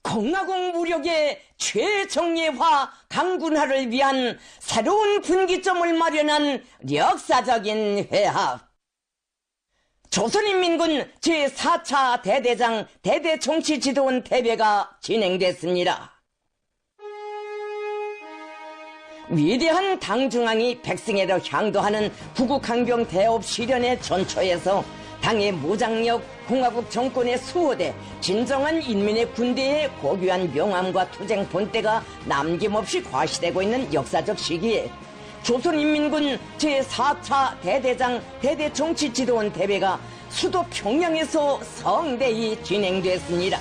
공화국 무력의 최정예화 강군화를 위한 새로운 분기점을 마련한 역사적인 회합. 조선인민군 제4차 대대장 대대정치지도원 대회가 진행됐습니다. 위대한 당중앙이 백승회로 향도하는 구국항병 대업 실현의 전초에서 당의 무장력, 공화국 정권의 수호대, 진정한 인민의 군대의 고귀한 명암과 투쟁 본때가 남김없이 과시되고 있는 역사적 시기에 조선인민군 제4차 대대장 대대정치지도원 대회가 수도 평양에서 성대히 진행됐습니다.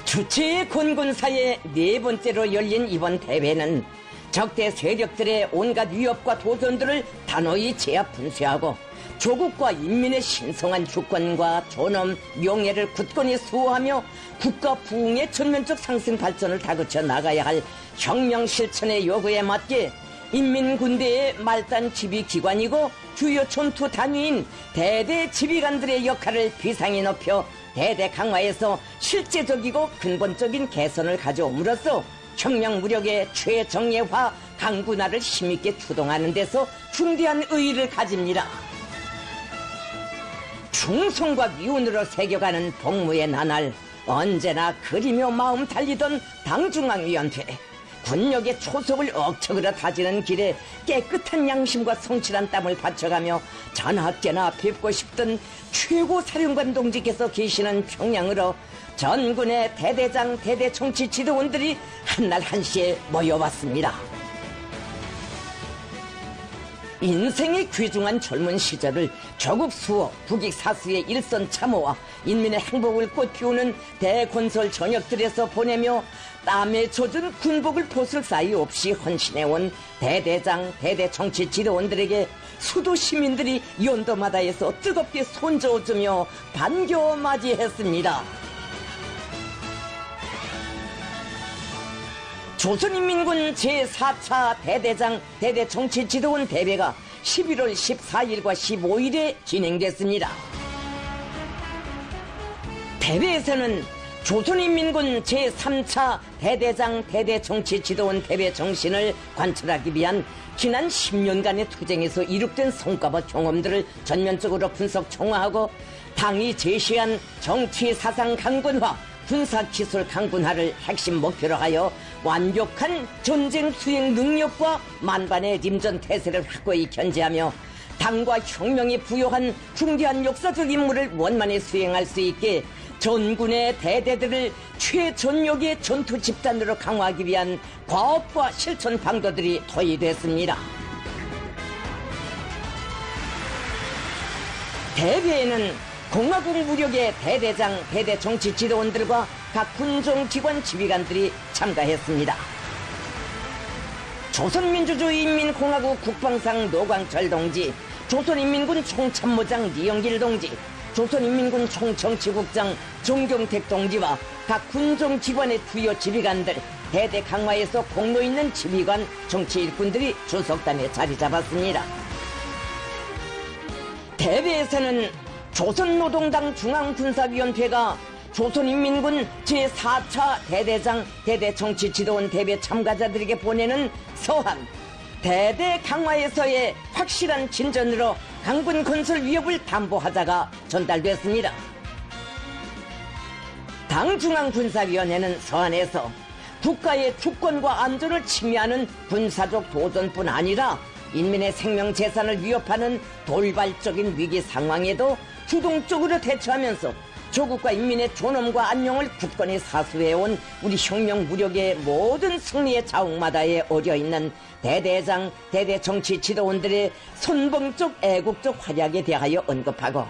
주체의 권군사의 네 번째로 열린 이번 대회는 적대 세력들의 온갖 위협과 도전들을 단호히 제압 분쇄하고 조국과 인민의 신성한 주권과 존엄, 명예를 굳건히 수호하며 국가 부흥의 전면적 상승 발전을 다그쳐 나가야 할 혁명 실천의 요구에 맞게 인민군대의 말단 지휘기관이고 주요 전투 단위인 대대 지휘관들의 역할을 비상히 높여 대대 강화에서 실제적이고 근본적인 개선을 가져옴으로써 혁명 무력의 최정예화 강군화를 힘있게 추동하는 데서 중대한 의의를 가집니다. 충성과 미운으로 새겨가는 복무의 나날, 언제나 그리며 마음 달리던 당중앙위원회, 군력의 초석을 억척으로 다지는 길에 깨끗한 양심과 성실한 땀을 바쳐가며 전학계나 뵙고 싶던 최고 사령관 동지께서 계시는 평양으로 전군의 대대장 대대정치 지도원들이 한날 한시에 모여왔습니다. 인생의 귀중한 젊은 시절을 조국 수호, 국익 사수의 일선 참호와 인민의 행복을 꽃피우는 대건설 전역들에서 보내며 땀에 젖은 군복을 벗을 사이 없이 헌신해온 대대장, 대대정치 지도원들에게 수도 시민들이 연도마다에서 뜨겁게 손저어주며 반겨 맞이했습니다. 조선인민군 제4차 대대장 대대정치지도원 대회가 11월 14일과 15일에 진행됐습니다. 대회에서는 조선인민군 제3차 대대장 대대정치지도원 대회 정신을 관철하기 위한 지난 10년간의 투쟁에서 이룩된 성과와 경험들을 전면적으로 분석 총화하고 당이 제시한 정치 사상 강군화, 군사기술 강군화를 핵심 목표로 하여 완벽한 전쟁 수행 능력과 만반의 림전 태세를 확고히 견제하며 당과 혁명이 부여한 중대한 역사적 임무를 원만히 수행할 수 있게 전군의 대대들을 최전역의 전투 집단으로 강화하기 위한 과업과 실천 방도들이 토의됐습니다. 대회에는 공화국 무력의 대대장, 대대정치 지도원들과 각 군정기관 지휘관들이 참가했습니다. 조선민주주의인민공화국 국방상 노광철 동지, 조선인민군 총참모장 리영길 동지, 조선인민군 총정치국장 정경택 동지와 각 군정기관의 주요 지휘관들, 대대 강화에서 공로 있는 지휘관, 정치 일꾼들이 주석단에 자리 잡았습니다. 대회에서는 조선노동당 중앙군사위원회가 조선인민군 제4차 대대장 대대정치지도원 대회 참가자들에게 보내는 서한, 대대 강화에서의 확실한 진전으로 강군 건설 위협을 담보하자가 전달됐습니다. 당 중앙군사위원회는 서한에서 국가의 주권과 안전을 침해하는 군사적 도전뿐 아니라 인민의 생명 재산을 위협하는 돌발적인 위기 상황에도 주동적으로 대처하면서 조국과 인민의 존엄과 안녕을 굳건히 사수해온 우리 혁명 무력의 모든 승리의 자욱마다에 어려있는 대대장, 대대정치 지도원들의 선봉적 애국적 활약에 대하여 언급하고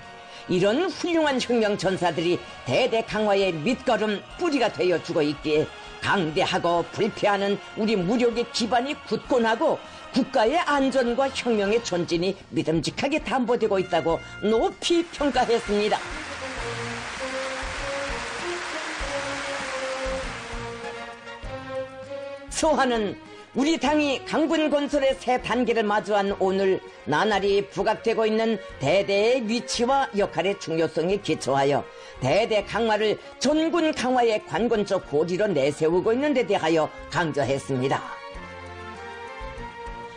이런 훌륭한 혁명 전사들이 대대 강화의 밑거름 뿌리가 되어주고 있기에 강대하고 불패하는 우리 무력의 기반이 굳건하고 국가의 안전과 혁명의 전진이 믿음직하게 담보되고 있다고 높이 평가했습니다. 서한은 우리 당이 강군 건설의 새 단계를 마주한 오늘 나날이 부각되고 있는 대대의 위치와 역할의 중요성에 기초하여 대대 강화를 전군 강화의 관건적 고리로 내세우고 있는 데 대하여 강조했습니다.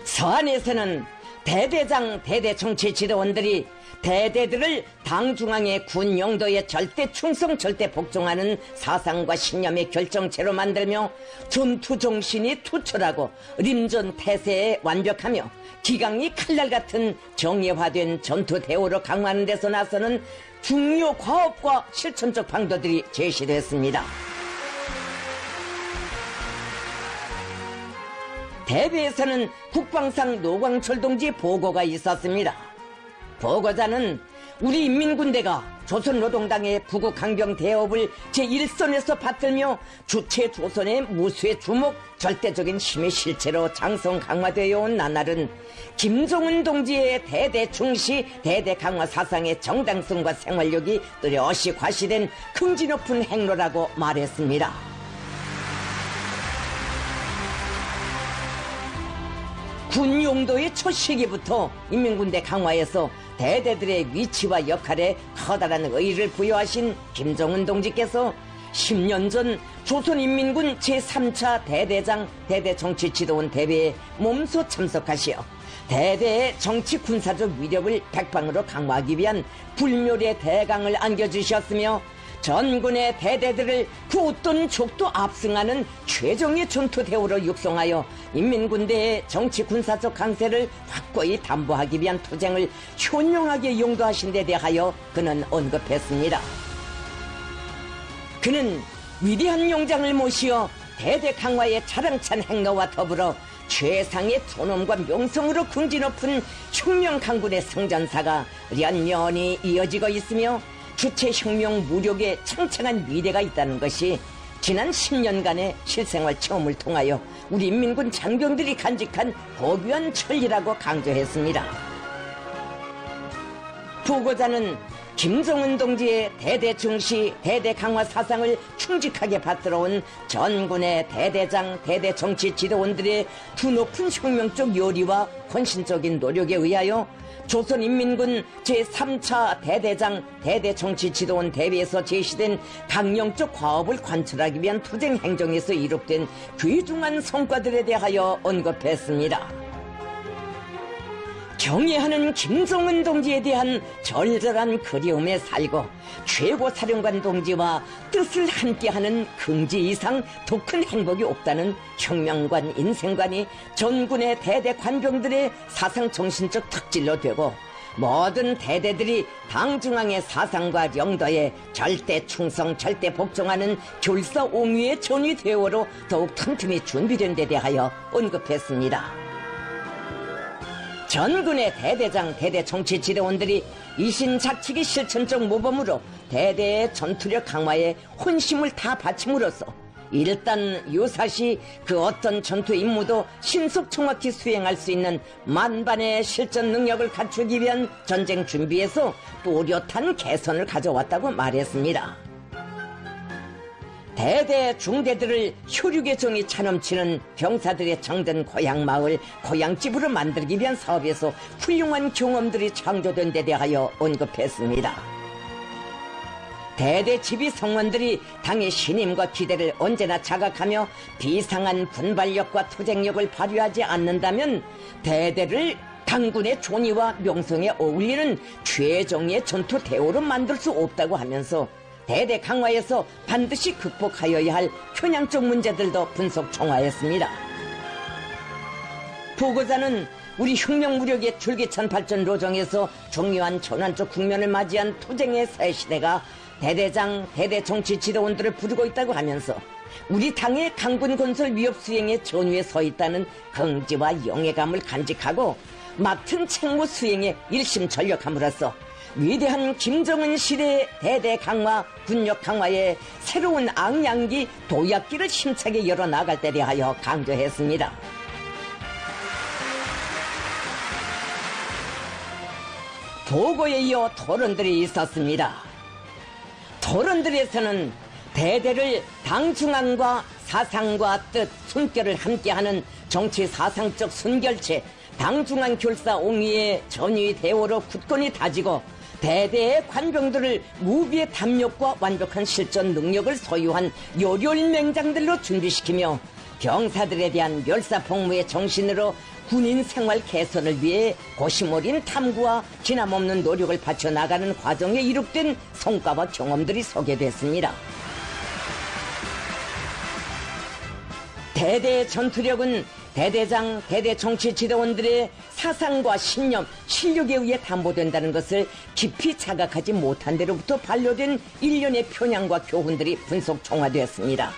서안에서는 대대장, 대대 정치 지도원들이 대대들을 당 중앙의 군 영도에 절대 충성, 절대 복종하는 사상과 신념의 결정체로 만들며 전투 정신이 투철하고 림전 태세에 완벽하며 기강이 칼날 같은 정예화된 전투 대우로 강화하는 데서 나서는 중요 과업과 실천적 방도들이 제시됐습니다. 대비에서는 국방상 노광철 동지 보고가 있었습니다. 보고자는 우리 인민군대가 조선노동당의 부국강병 대업을 제1선에서 받들며 주체 조선의 무수의 주목, 절대적인 힘의 실체로 장성 강화되어 온 나날은 김정은 동지의 대대 중시, 대대 강화 사상의 정당성과 생활력이 뚜렷이 과시된 긍지 높은 행로라고 말했습니다. 군 용도의 첫 시기부터 인민군대 강화에서 대대들의 위치와 역할에 커다란 의의를 부여하신 김정은 동지께서 10년 전 조선인민군 제3차 대대장 대대정치지도원 대회에 몸소 참석하시어 대대의 정치 군사적 위력을 백방으로 강화하기 위한 불멸의 대강을 안겨주셨으며 전군의 대대들을 그 어떤 족도 압승하는 최정의 전투 대우로 육성하여 인민군대의 정치 군사적 강세를 확고히 담보하기 위한 투쟁을 현명하게 용도하신 데 대하여 그는 언급했습니다. 그는 위대한 용장을 모시어 대대 강화의 자랑찬 행로와 더불어 최상의 존엄과 명성으로 긍지 높은 혁명 강군의 성전사가 연연히 이어지고 있으며 주체 혁명 무력에 창창한 미래가 있다는 것이 지난 10년간의 실생활 체험을 통하여 우리 인민군 장병들이 간직한 고귀한 천리라고 강조했습니다. 보고자는 김정은 동지의 대대 중시, 대대 강화 사상을 충직하게 받들어온 전군의 대대장, 대대 정치 지도원들의 두높은 혁명적 요리와 헌신적인 노력에 의하여 조선인민군 제3차 대대장 대대정치지도원 대회에서 제시된 강령적 과업을 관철하기 위한 투쟁 행정에서 이룩된 귀중한 성과들에 대하여 언급했습니다. 경애하는 김정은 동지에 대한 절절한 그리움에 살고 최고사령관 동지와 뜻을 함께하는 긍지 이상 더 큰 행복이 없다는 혁명관 인생관이 전군의 대대 관병들의 사상정신적 특질로 되고 모든 대대들이 당중앙의 사상과 영도에 절대 충성, 절대 복종하는 결사옹위의 전위 대우로 더욱 틈틈이 준비된 데 대하여 언급했습니다. 전군의 대대장, 대대 정치 지도원들이 이신작치기 실천적 모범으로 대대의 전투력 강화에 혼심을 다 바침으로써 일단 유사시 그 어떤 전투 임무도 신속 정확히 수행할 수 있는 만반의 실전 능력을 갖추기 위한 전쟁 준비에서 또렷한 개선을 가져왔다고 말했습니다. 대대 중대들을 효력의 정이 차넘치는 병사들의 정든 고향마을, 고향집으로 만들기 위한 사업에서 훌륭한 경험들이 창조된 데 대하여 언급했습니다. 대대 지비 성원들이 당의 신임과 기대를 언제나 자각하며 비상한 분발력과 투쟁력을 발휘하지 않는다면 대대를 당군의 존의와 명성에 어울리는 최정의 전투 대우로 만들 수 없다고 하면서 대대 강화에서 반드시 극복하여야 할 편향적 문제들도 분석 총화했습니다. 보고자는 우리 혁명 무력의 줄기찬 발전 로정에서 중요한 전환적 국면을 맞이한 투쟁의 새 시대가 대대장, 대대 정치 지도원들을 부르고 있다고 하면서 우리 당의 강군 건설 위협 수행의 전위에 서 있다는 긍지와 영예감을 간직하고 맡은 책무 수행에 일심전력함으로써 위대한 김정은 시대의 대대 강화, 군력 강화에 새로운 앙양기, 도약기를 힘차게 열어나갈 때 대하여 강조했습니다. 보고에 이어 토론들이 있었습니다. 토론들에서는 대대를 당 중앙과 사상과 뜻, 숨결을 함께하는 정치 사상적 순결체, 당 중앙 결사 옹위의 전위 대오로 굳건히 다지고 대대의 관병들을 무비의 담력과 완벽한 실전 능력을 소유한 요리올 맹장들로 준비시키며 병사들에 대한 멸사폭무의 정신으로 군인 생활 개선을 위해 고심어린 탐구와 지남없는 노력을 바쳐나가는 과정에 이룩된 성과와 경험들이 소개됐습니다. 대대의 전투력은 대대장, 대대 정치 지도원들의 사상과 신념, 실력에 의해 담보된다는 것을 깊이 자각하지 못한 데로부터 반려된 일련의 편향과 교훈들이 분속 총화되었습니다.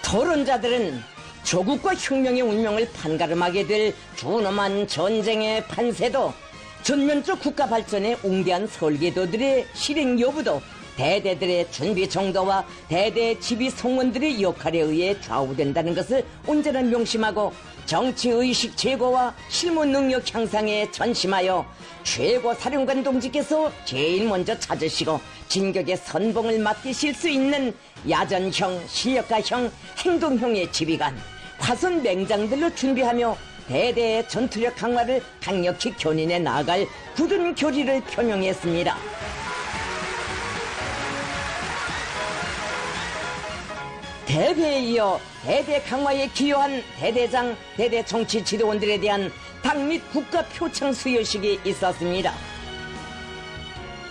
토론자들은 조국과 혁명의 운명을 판가름하게 될 준엄한 전쟁의 판세도 전면적 국가 발전의 웅대한 설계도들의 실행 여부도 대대들의 준비 정도와 대대 지비 성원들의 역할에 의해 좌우된다는 것을 언제나 명심하고 정치의식 제고와 실무 능력 향상에 전심하여 최고 사령관 동지께서 제일 먼저 찾으시고 진격의 선봉을 맡기실 수 있는 야전형, 실력가형, 행동형의 지휘관, 화선 맹장들로 준비하며 대대의 전투력 강화를 강력히 견인해 나아갈 굳은 교리를 표명했습니다. 대배에 이어 대대 강화에 기여한 대대장, 대대 정치 지도원들에 대한 당 및 국가 표창 수여식이 있었습니다.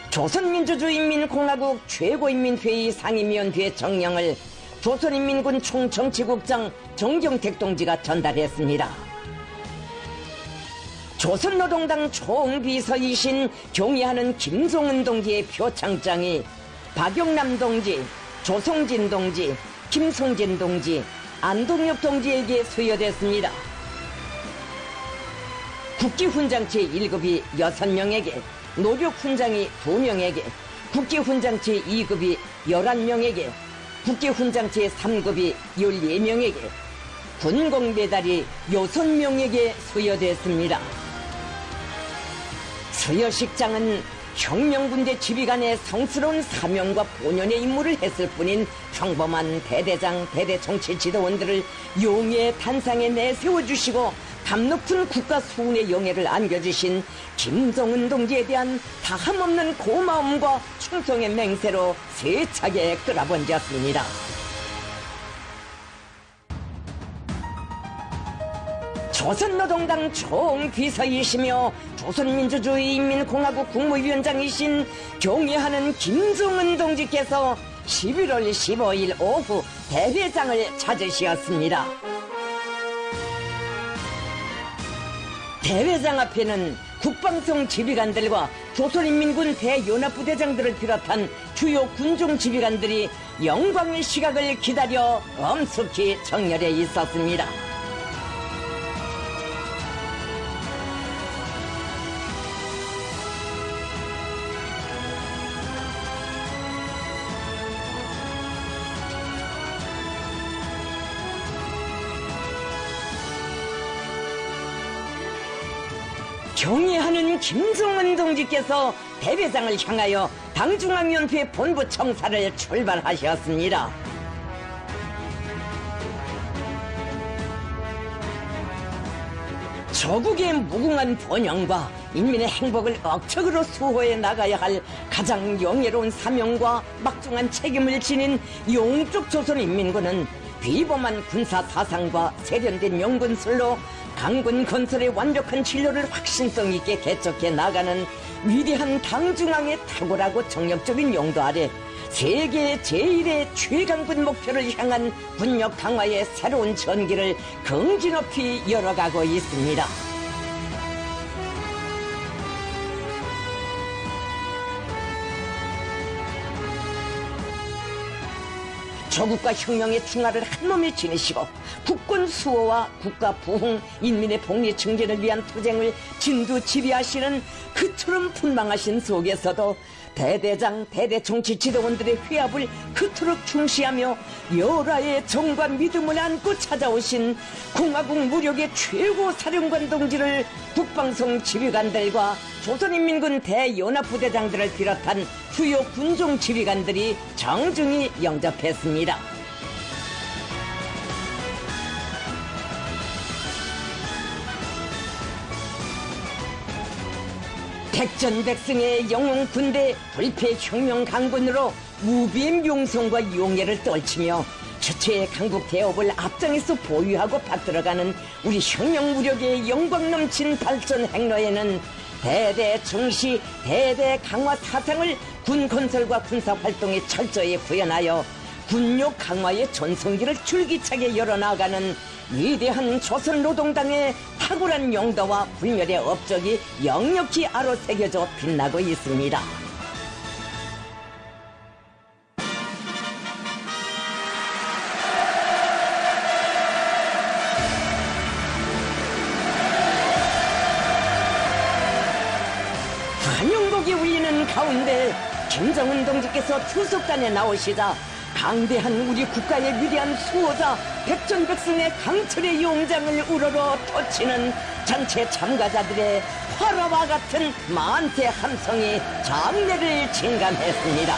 조선민주주의인민공화국 최고인민회의 상임위원회 정령을 조선인민군 총정치국장 정경택 동지가 전달했습니다. 조선노동당 총비서이신 경의하는 김종은 동지의 표창장이 박용남 동지, 조성진 동지, 김성진 동지, 안동엽 동지에게 수여됐습니다. 국기훈장체 1급이 6명에게, 노력훈장이 2명에게, 국기훈장체 2급이 11명에게, 국기훈장체 3급이 14명에게, 군공메달이 6명에게 수여됐습니다. 수여식장은 혁명군대 지휘관의 성스러운 사명과 본연의 임무를 했을 뿐인 평범한 대대장, 대대 정치 지도원들을 용의 단상에 내세워주시고 담높은 국가 수운의 영예를 안겨주신 김정은 동지에 대한 다함없는 고마움과 충성의 맹세로 세차게 끌어번졌습니다. 조선노동당 총비서이시며 조선민주주의인민공화국 국무위원장이신 경의하는 김정은 동지께서 11월 15일 오후 대회장을 찾으셨습니다. 대회장 앞에는 국방성 지휘관들과 조선인민군 대연합부대장들을 비롯한 주요 군종 지휘관들이 영광의 시각을 기다려 엄숙히 정렬해 있었습니다. 경의하는 김종은 동지께서 대회장을 향하여 당중앙위원회 본부 청사를 출발하셨습니다. 조국의 무궁한 번영과 인민의 행복을 억척으로 수호해 나가야 할 가장 영예로운 사명과 막중한 책임을 지닌 용족 조선인민군은 비범한 군사 사상과 세련된 명분술로 강군 건설의 완벽한 진로를 확신성 있게 개척해 나가는 위대한 당중앙의 탁월하고 정력적인 용도 아래 세계 제1의 최강군 목표를 향한 군력 강화의 새로운 전기를 긍지 높이 열어가고 있습니다. 조국과 혁명의 충화를 한몸에 지니시고 국군 수호와 국가 부흥, 인민의 복리 증진을 위한 투쟁을 진두지휘하시는 그처럼 분망하신 속에서도 대대장, 대대 정치 지도원들의 회합을 그토록 중시하며 여라의 정과 믿음을 안고 찾아오신 공화국 무력의 최고 사령관 동지를 국방성 지휘관들과 조선인민군 대연합부대장들을 비롯한 주요 군종 지휘관들이 정중히 영접했습니다. 백전백승의 영웅 군대 불패 혁명 강군으로 무비의 용성과 용예를 떨치며 주체의 강국 대업을 앞장에서 보유하고 받들어가는 우리 혁명 무력의 영광 넘친 발전 행로에는 대대 중시, 대대 강화 사상을 군 건설과 군사 활동에 철저히 구현하여 군욕 강화의 전성기를 줄기차게 열어나가는 위대한 조선노동당의 탁월한 용도와 불멸의 업적이 역력히 아로새겨져 빛나고 있습니다. 환영곡이 울리는 가운데 김정은 동지께서 추석단에 나오시자 강대한 우리 국가의 위대한 수호자 백전백승의 강철의 용장을 우러러 터치는 전체 참가자들의 화라와 같은 만세 함성이 장례를 진감했습니다.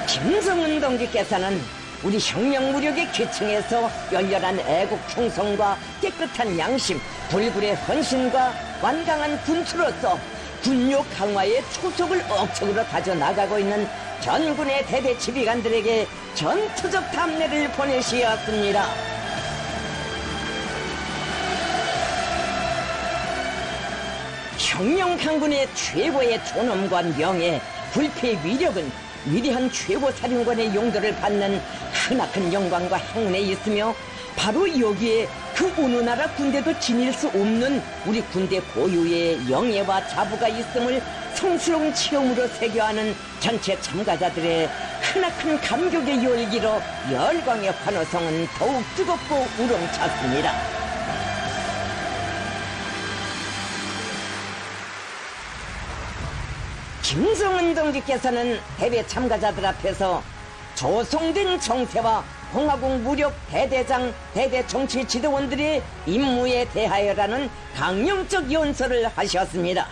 김정은 동지께서는 우리 혁명 무력의 기층에서 열렬한 애국 충성과 깨끗한 양심, 불굴의 헌신과 완강한 군수로서 군욕 강화의 초석을 억척으로 다져나가고 있는 전군의 대대 지휘관들에게 전투적 답례를 보내시었습니다. 혁명 강군의 최고의 존엄과 명예, 불패의 위력은 위대한 최고 사령관의 용도를 받는 크나큰 영광과 행운에 있으며 바로 여기에 그 어느 나라 군대도 지닐 수 없는 우리 군대 고유의 영예와 자부가 있음을 성스러운 체험으로 새겨하는 전체 참가자들의 크나큰 감격의 열기로 열광의 환호성은 더욱 뜨겁고 우렁찼습니다. 김정은 동지께서는 대회 참가자들 앞에서 조성된 정세와 공화국 무력 대대장, 대대 정치 지도원들의 임무에 대하여라는 강령적 연설을 하셨습니다.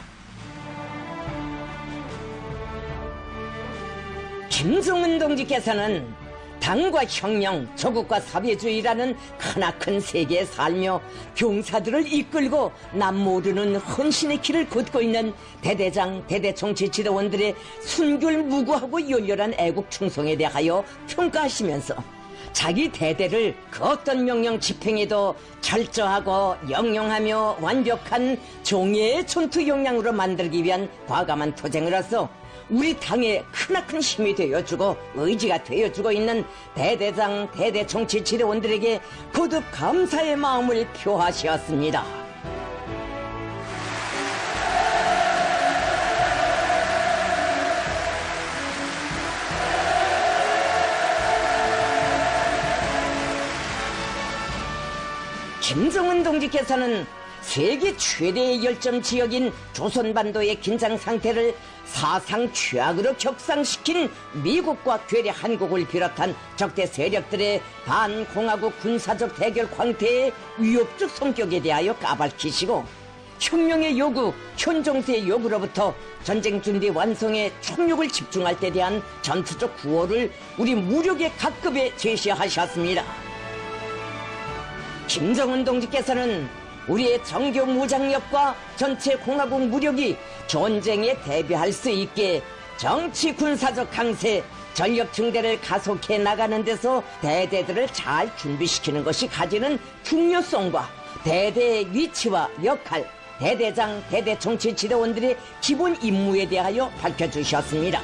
김정은 동지께서는 당과 혁명, 조국과 사회주의라는 크나큰 세계에 살며 병사들을 이끌고 남 모르는 헌신의 길을 걷고 있는 대대장, 대대 정치 지도원들의 순결무구하고 열렬한 애국 충성에 대하여 평가하시면서 자기 대대를 그 어떤 명령 집행에도 철저하고 영영하며 완벽한 종예의 전투 역량으로 만들기 위한 과감한 투쟁으로서 우리 당에 크나큰 힘이 되어주고 의지가 되어주고 있는 대대장, 대대 정치 지도원들에게 거듭 감사의 마음을 표하셨습니다. 김정은 동지께서는 세계 최대의 열점 지역인 조선반도의 긴장 상태를 사상 최악으로 격상시킨 미국과 괴뢰 한국을 비롯한 적대 세력들의 반공화국 군사적 대결 광태의 위협적 성격에 대하여 까발키시고 혁명의 요구, 현정세의 요구로부터 전쟁 준비 완성에 총력을 집중할 때 대한 전투적 구호를 우리 무력의 각급에 제시하셨습니다. 김정은 동지께서는 우리의 정교 무장력과 전체 공화국 무력이 전쟁에 대비할 수 있게 정치 군사적 강세, 전력 증대를 가속해 나가는 데서 대대들을 잘 준비시키는 것이 가지는 중요성과 대대의 위치와 역할, 대대장, 대대 정치 지도원들의 기본 임무에 대하여 밝혀주셨습니다.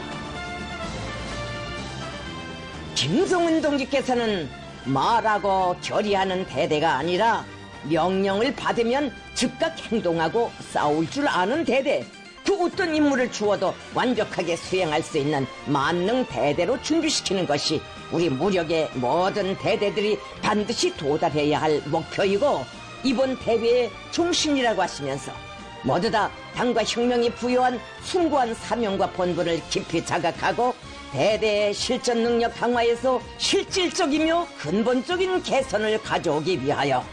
김정은 동지께서는 말하고 결의하는 대대가 아니라 명령을 받으면 즉각 행동하고 싸울 줄 아는 대대, 그 어떤 임무를 주어도 완벽하게 수행할 수 있는 만능 대대로 준비시키는 것이 우리 무력의 모든 대대들이 반드시 도달해야 할 목표이고 이번 대회의 중심이라고 하시면서 모두 다 당과 혁명이 부여한 숭고한 사명과 본분을 깊이 자각하고 대대의 실전 능력 강화에서 실질적이며 근본적인 개선을 가져오기 위하여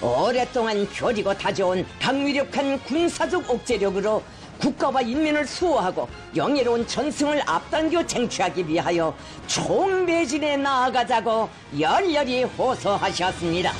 오랫동안 펴리고 다져온 강위력한 군사적 억제력으로 국가와 인민을 수호하고 영예로운 전승을 앞당겨 쟁취하기 위하여 총매진에 나아가자고 열렬히 호소하셨습니다.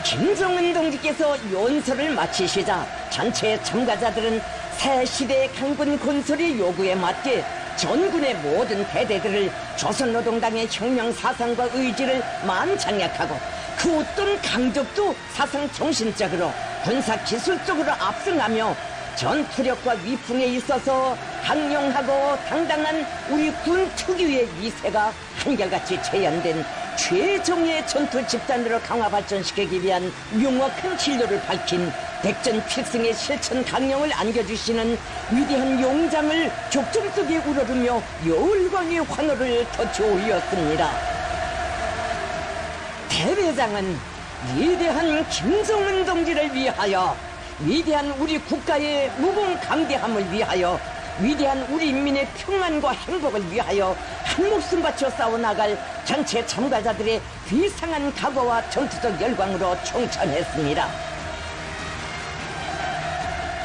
김정은 동지께서 연설을 마치시자 전체 참가자들은 새 시대의 강군 건설의 요구에 맞게 전군의 모든 대대들을 조선노동당의 혁명 사상과 의지를 만장약하고 그 어떤 강적도 사상 정신적으로 군사 기술적으로 압승하며 전투력과 위풍에 있어서 강력하고 당당한 우리 군 특유의 위세가 한결같이 재현된 최정예의 전투 집단으로 강화 발전시키기 위한 명확한 진로를 밝힌 백전 필승의 실천 강령을 안겨주시는 위대한 용장을 족점 속에 우러르며 열광의 환호를 터치 올렸습니다. 대회장은 위대한 김정은 동지를 위하여, 위대한 우리 국가의 무공강대함을 위하여, 위대한 우리 인민의 평안과 행복을 위하여 한 목숨 바쳐 싸워나갈 전체 참가자들의 비상한 각오와 전투적 열광으로 총천했습니다.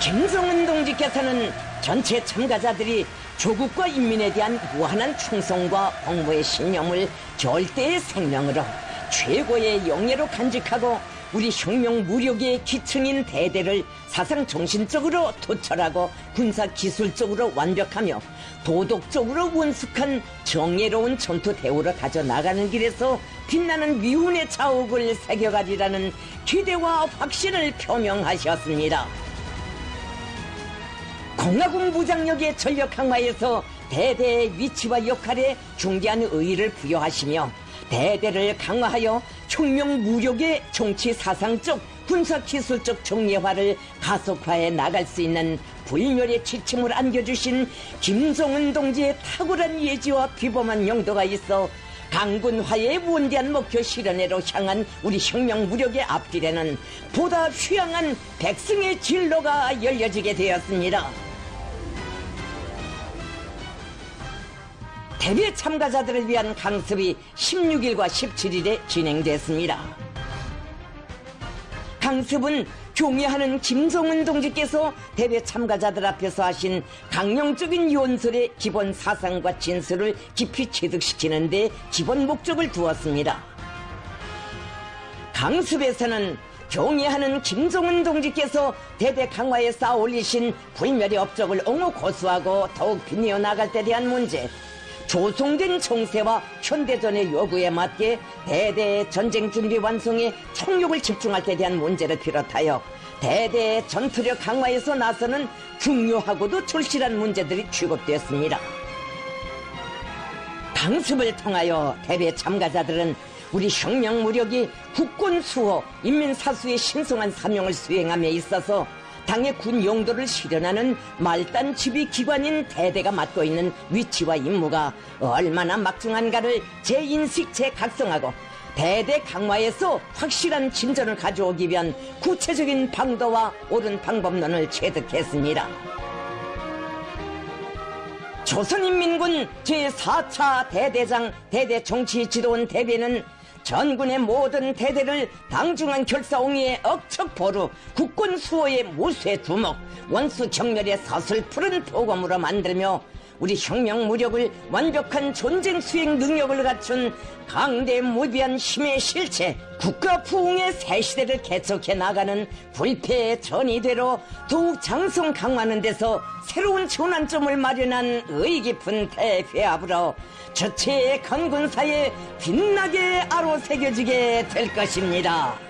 김정은 동지께서는 전체 참가자들이 조국과 인민에 대한 무한한 충성과 공무의 신념을 절대의 생명으로 최고의 영예로 간직하고 우리 혁명 무력의 기층인 대대를 사상 정신적으로 도철하고 군사 기술적으로 완벽하며 도덕적으로 원숙한 정예로운 전투 대우로 다져나가는 길에서 빛나는 미운의 자욱을 새겨가리라는 기대와 확신을 표명하셨습니다. 공화국 무장력의 전력 강화에서 대대의 위치와 역할에 중대한 의의를 부여하시며 대대를 강화하여 혁명 무력의 정치 사상적 군사 기술적 정예화를 가속화해 나갈 수 있는 불멸의 지침을 안겨주신 김정은 동지의 탁월한 예지와 비범한 용도가 있어 강군화의 원대한 목표 실현으로 향한 우리 혁명 무력의 앞길에는 보다 휘황한 백승의 진로가 열려지게 되었습니다. 대회 참가자들을 위한 강습이 16일과 17일에 진행됐습니다. 강습은 경애하는 김정은 동지께서 대회 참가자들 앞에서 하신 강령적인 연설의 기본 사상과 진술을 깊이 체득시키는 데 기본 목적을 두었습니다. 강습에서는 경애하는 김정은 동지께서 대대 강화에 쌓아 올리신 불멸의 업적을 옹호 고수하고 더욱 빛내어 나갈 때 대한 문제, 조성된 정세와 현대전의 요구에 맞게 대대의 전쟁 준비 완성에 총력을 집중할 때 대한 문제를 비롯하여 대대의 전투력 강화에서 나서는 중요하고도 절실한 문제들이 취급되었습니다. 강습을 통하여 대회 참가자들은 우리 혁명 무력이 국권 수호, 인민 사수의 신성한 사명을 수행함에 있어서 당의 군 용도를 실현하는 말단 지휘 기관인 대대가 맡고 있는 위치와 임무가 얼마나 막중한가를 재인식, 재각성하고 대대 강화에서 확실한 진전을 가져오기 위한 구체적인 방도와 옳은 방법론을 체득했습니다. 조선인민군 제4차 대대장 대대정치지도원 대회는 전군의 모든 대대를 당중한 결사옹위에 억척보루, 국군 수호의 무쇠 두목, 원수 경멸의 서슬푸른 보검으로 만들며 우리 혁명 무력을 완벽한 전쟁 수행 능력을 갖춘 강대무비한 힘의 실체, 국가 부흥의 새 시대를 개척해 나가는 불패의 전이대로 더욱 장성 강화하는 데서 새로운 전환점을 마련한 의의 깊은 대회합으로 저체의 건군사에 빛나게 아로새겨지게 될 것입니다.